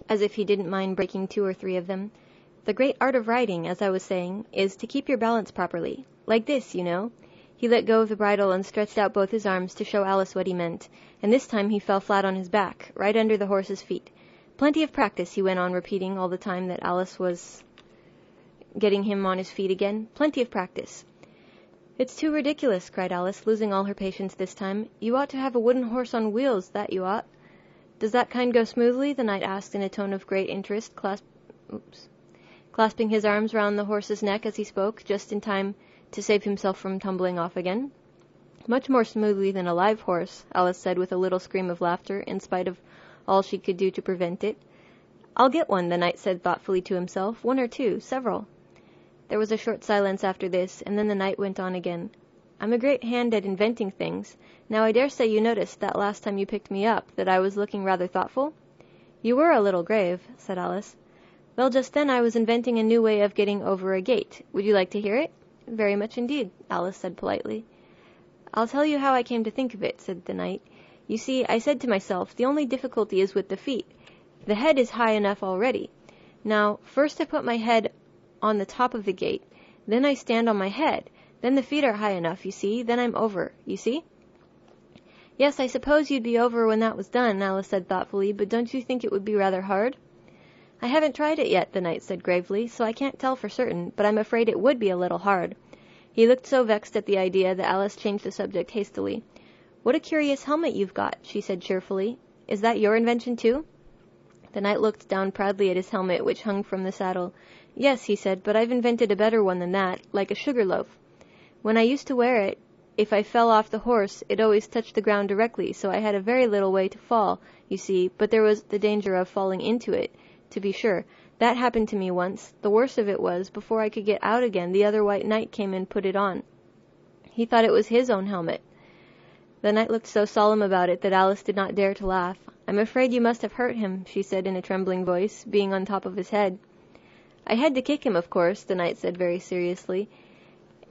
as if he didn't mind breaking 2 or 3 of them. "The great art of riding, as I was saying, is to keep your balance properly. Like this, you know." He let go of the bridle and stretched out both his arms to show Alice what he meant, and this time he fell flat on his back, right under the horse's feet. "Plenty of practice," he went on repeating all the time that Alice was getting him on his feet again. "Plenty of practice." "It's too ridiculous," cried Alice, losing all her patience this time. "You ought to have a wooden horse on wheels, that you ought." "Does that kind go smoothly?" the knight asked in a tone of great interest, clasping his arms round the horse's neck as he spoke, just in time to save himself from tumbling off again. "Much more smoothly than a live horse," Alice said with a little scream of laughter, in spite of all she could do to prevent it. "I'll get one," the knight said thoughtfully to himself. "1 or 2, several." There was a short silence after this, and then the knight went on again. "I'm a great hand at inventing things. Now I dare say you noticed that last time you picked me up that I was looking rather thoughtful?" "You were a little grave," said Alice. "Well, just then I was inventing a new way of getting over a gate. Would you like to hear it?" "Very much indeed," Alice said politely. "I'll tell you how I came to think of it," said the knight. "You see, I said to myself, the only difficulty is with the feet. The head is high enough already. Now, first I put my head on the top of the gate, then I stand on my head, then the feet are high enough, you see, then I'm over, you see?" "Yes, I suppose you'd be over when that was done," Alice said thoughtfully, "but don't you think it would be rather hard?" "I haven't tried it yet," the knight said gravely, "so I can't tell for certain, but I'm afraid it would be a little hard." He looked so vexed at the idea that Alice changed the subject hastily. "What a curious helmet you've got," she said cheerfully. "Is that your invention too?" The knight looked down proudly at his helmet, which hung from the saddle. "Yes," he said, "but I've invented a better one than that, like a sugar loaf. When I used to wear it, if I fell off the horse, it always touched the ground directly, so I had a very little way to fall, you see, but there was the danger of falling into it, to be sure. That happened to me once. The worst of it was, before I could get out again, the other white knight came and put it on. He thought it was his own helmet." The knight looked so solemn about it that Alice did not dare to laugh. "I'm afraid you must have hurt him," she said in a trembling voice, "being on top of his head." "I had to kick him, of course," the knight said very seriously,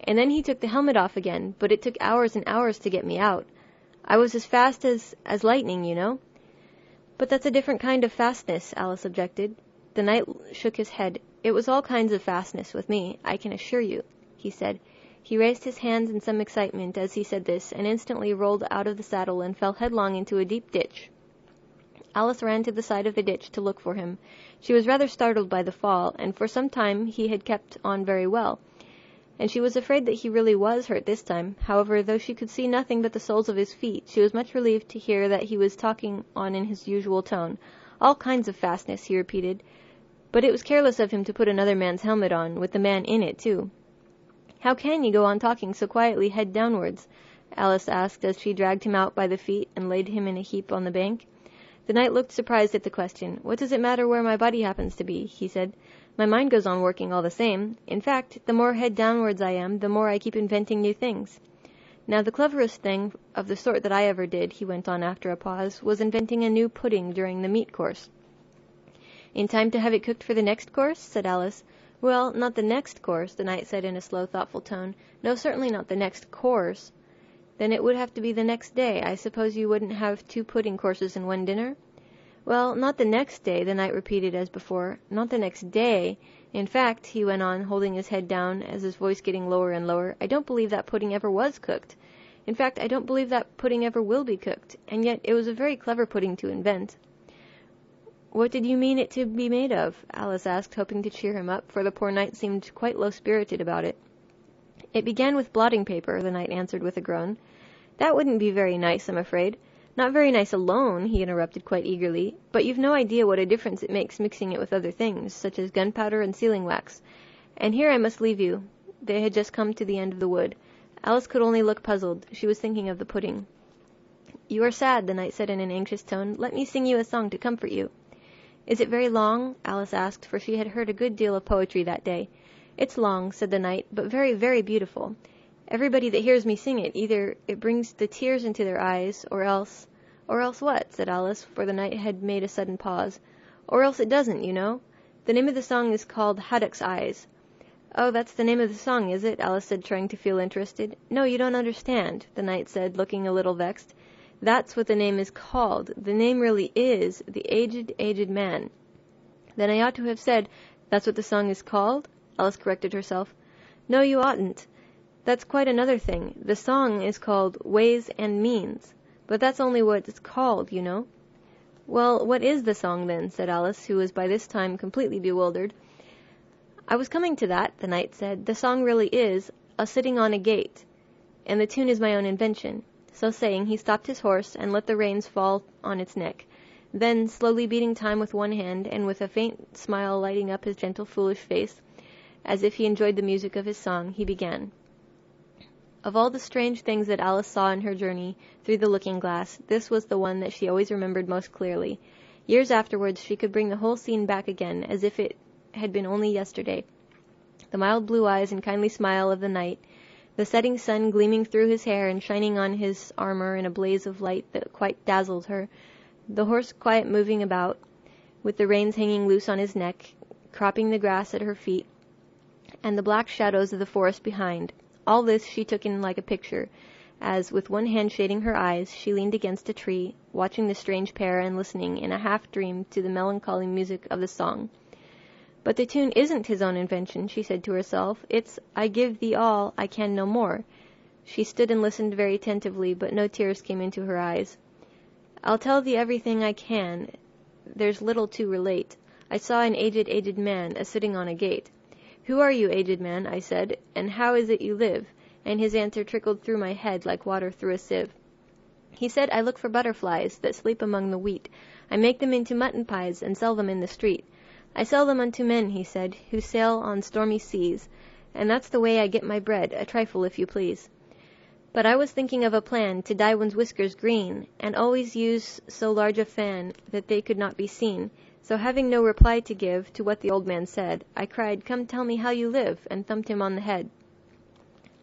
"and then he took the helmet off again, but it took hours and hours to get me out. I was as fast as lightning, you know." "But that's a different kind of fastness," Alice objected. The knight shook his head. "It was all kinds of fastness with me, I can assure you," he said. He raised his hands in some excitement as he said this, and instantly rolled out of the saddle and fell headlong into a deep ditch. Alice ran to the side of the ditch to look for him. She was rather startled by the fall, and for some time he had kept on very well, and she was afraid that he really was hurt this time. However, though she could see nothing but the soles of his feet, she was much relieved to hear that he was talking on in his usual tone. "All kinds of fastness," he repeated. "But it was careless of him to put another man's helmet on, with the man in it, too." "How can you go on talking so quietly head downwards?" Alice asked as she dragged him out by the feet and laid him in a heap on the bank. The knight looked surprised at the question. "What does it matter where my body happens to be?" he said. "My mind goes on working all the same. In fact, the more head downwards I am, the more I keep inventing new things. Now the cleverest thing of the sort that I ever did," he went on after a pause, "was inventing a new pudding during the meat course." "In time to have it cooked for the next course?" said Alice. "Well, not the next course," the knight said in a slow, thoughtful tone. "No, certainly not the next course." "Then it would have to be the next day. I suppose you wouldn't have 2 pudding courses in one dinner?" "Well, not the next day," the knight repeated as before. "Not the next day. In fact," he went on, holding his head down, as his voice getting lower and lower, "I don't believe that pudding ever was cooked. In fact, I don't believe that pudding ever will be cooked. And yet it was a very clever pudding to invent." "What did you mean it to be made of?" Alice asked, hoping to cheer him up, for the poor knight seemed quite low-spirited about it. "It began with blotting paper," the knight answered with a groan. "That wouldn't be very nice, I'm afraid." "Not very nice alone," he interrupted quite eagerly, "but you've no idea what a difference it makes mixing it with other things, such as gunpowder and sealing-wax. And here I must leave you." They had just come to the end of the wood. Alice could only look puzzled. She was thinking of the pudding. "You are sad," the knight said in an anxious tone. "Let me sing you a song to comfort you." "Is it very long?" Alice asked, for she had heard a good deal of poetry that day. "It's long," said the knight, "but very, very beautiful. Everybody that hears me sing it, either it brings the tears into their eyes, or else—" "Or else what?" said Alice, for the knight had made a sudden pause. "Or else it doesn't, you know. The name of the song is called Haddock's Eyes." "Oh, that's the name of the song, is it?" Alice said, trying to feel interested. "No, you don't understand," the knight said, looking a little vexed. "That's what the name is called. The name really is The Aged, Aged Man." Then I ought to have said, "That's what the song is called?" Alice corrected herself. "No, you oughtn't. That's quite another thing. The song is called Ways and Means. But that's only what it's called, you know." "Well, what is the song, then?" said Alice, who was by this time completely bewildered. "I was coming to that," the knight said. "The song really is, 'A Sitting on a Gate,' and the tune is my own invention." So saying, he stopped his horse and let the reins fall on its neck. Then, slowly beating time with one hand, and with a faint smile lighting up his gentle, foolish face, as if he enjoyed the music of his song, he began. Of all the strange things that Alice saw in her journey through the looking-glass, this was the one that she always remembered most clearly. Years afterwards she could bring the whole scene back again, as if it had been only yesterday. The mild blue eyes and kindly smile of the knight, the setting sun gleaming through his hair and shining on his armor in a blaze of light that quite dazzled her, the horse quiet moving about, with the reins hanging loose on his neck, cropping the grass at her feet, and the black shadows of the forest behind. All this she took in like a picture, as, with one hand shading her eyes, she leaned against a tree, watching the strange pair and listening in a half-dream to the melancholy music of the song. "But the tune isn't his own invention," she said to herself. "It's 'I give thee all, I can no more.'" She stood and listened very attentively, but no tears came into her eyes. "I'll tell thee everything I can. There's little to relate. I saw an aged man a-sitting on a gate. 'Who are you, aged man?' I said, 'and how is it you live?' And his answer trickled through my head like water through a sieve. He said, 'I look for butterflies that sleep among the wheat. I make them into mutton pies and sell them in the street. I sell them unto men,' he said, 'who sail on stormy seas, and that's the way I get my bread, a trifle if you please. But I was thinking of a plan to dye one's whiskers green, and always use so large a fan that they could not be seen. So having no reply to give to what the old man said, I cried, "Come tell me how you live," and thumped him on the head.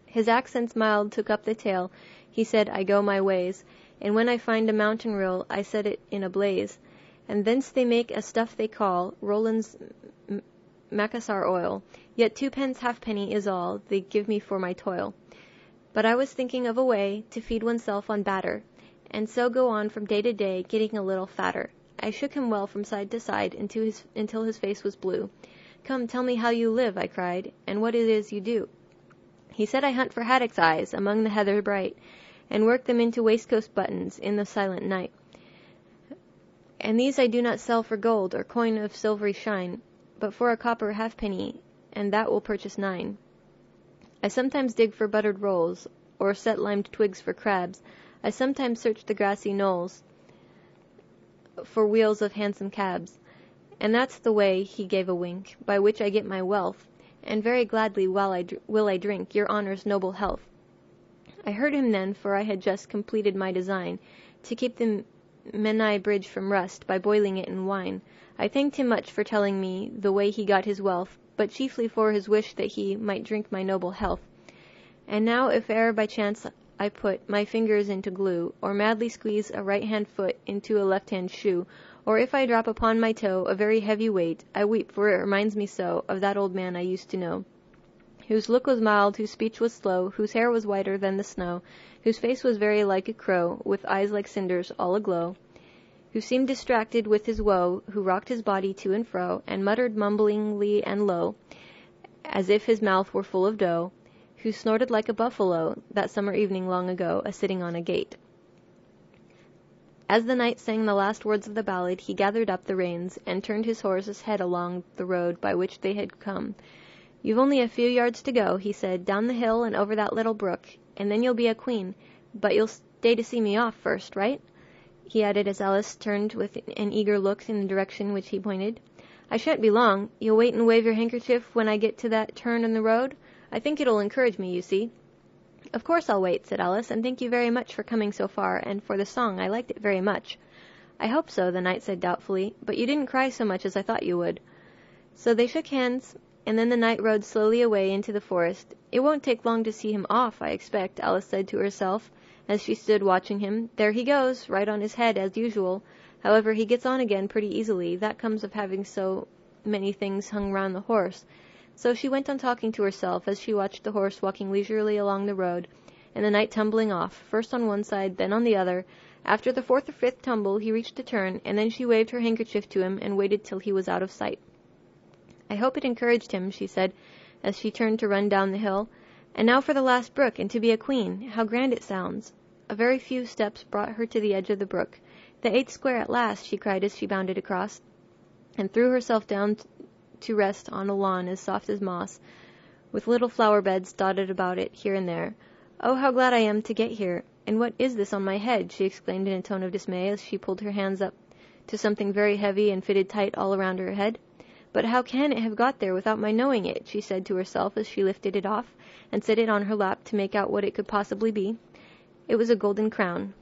His accents mild took up the tale. He said, "I go my ways, and when I find a mountain rill, I set it in a blaze, and thence they make a stuff they call Rowland's Macassar oil, yet 2 halfpenny is all they give me for my toil. But I was thinking of a way to feed oneself on batter, and so go on from day to day, getting a little fatter." I shook him well from side to side until his face was blue. "Come, tell me how you live," I cried, "and what it is you do." He said, "I hunt for haddocks' eyes among the heather bright, and work them into waistcoat buttons in the silent night. And these I do not sell for gold or coin of silvery shine, but for a copper halfpenny, and that will purchase 9. I sometimes dig for buttered rolls, or set limed twigs for crabs. I sometimes search the grassy knolls for wheels of handsome cabs. And that's the way," he gave a wink, "by which I get my wealth, and very gladly will I drink your honour's noble health." I heard him then, for I had just completed my design, to keep the Menai Bridge from rust, by boiling it in wine. I thanked him much for telling me the way he got his wealth, but chiefly for his wish that he might drink my noble health. And now, if e'er by chance I put my fingers into glue, or madly squeeze a right-hand foot into a left-hand shoe, or if I drop upon my toe a very heavy weight, I weep, for it reminds me so of that old man I used to know, whose look was mild, whose speech was slow, whose hair was whiter than the snow, whose face was very like a crow, with eyes like cinders all aglow, who seemed distracted with his woe, who rocked his body to and fro, and muttered mumblingly and low, as if his mouth were full of dough, who snorted like a buffalo that summer evening long ago, a-sitting on a gate." As the knight sang the last words of the ballad, he gathered up the reins, and turned his horse's head along the road by which they had come. "You've only a few yards to go," he said, "down the hill and over that little brook, and then you'll be a queen. But you'll stay to see me off first, right?" he added as Alice turned with an eager look in the direction which he pointed. "I shan't be long. You'll wait and wave your handkerchief when I get to that turn in the road? I think it'll encourage me, you see." "Of course I'll wait," said Alice, "and thank you very much for coming so far, and for the song. I liked it very much." "I hope so," the knight said doubtfully, "but you didn't cry so much as I thought you would." So they shook hands, and then the knight rode slowly away into the forest. "It won't take long to see him off, I expect," Alice said to herself, as she stood watching him. "There he goes, right on his head, as usual. However, he gets on again pretty easily. That comes of having so many things hung round the horse." So she went on talking to herself as she watched the horse walking leisurely along the road, and the knight tumbling off, first on one side, then on the other, After the fourth or fifth tumble he reached a turn, and then she waved her handkerchief to him and waited till he was out of sight. "I hope it encouraged him," she said, as she turned to run down the hill. "And now for the last brook, and to be a queen. How grand it sounds!" A very few steps brought her to the edge of the brook. "The 8th square at last," she cried as she bounded across, and threw herself down to rest on a lawn as soft as moss, with little flower beds dotted about it here and there. "Oh, how glad I am to get here! And what is this on my head?" she exclaimed in a tone of dismay as she pulled her hands up to something very heavy and fitted tight all around her head. "But how can it have got there without my knowing it?" she said to herself as she lifted it off and set it on her lap to make out what it could possibly be. It was a golden crown.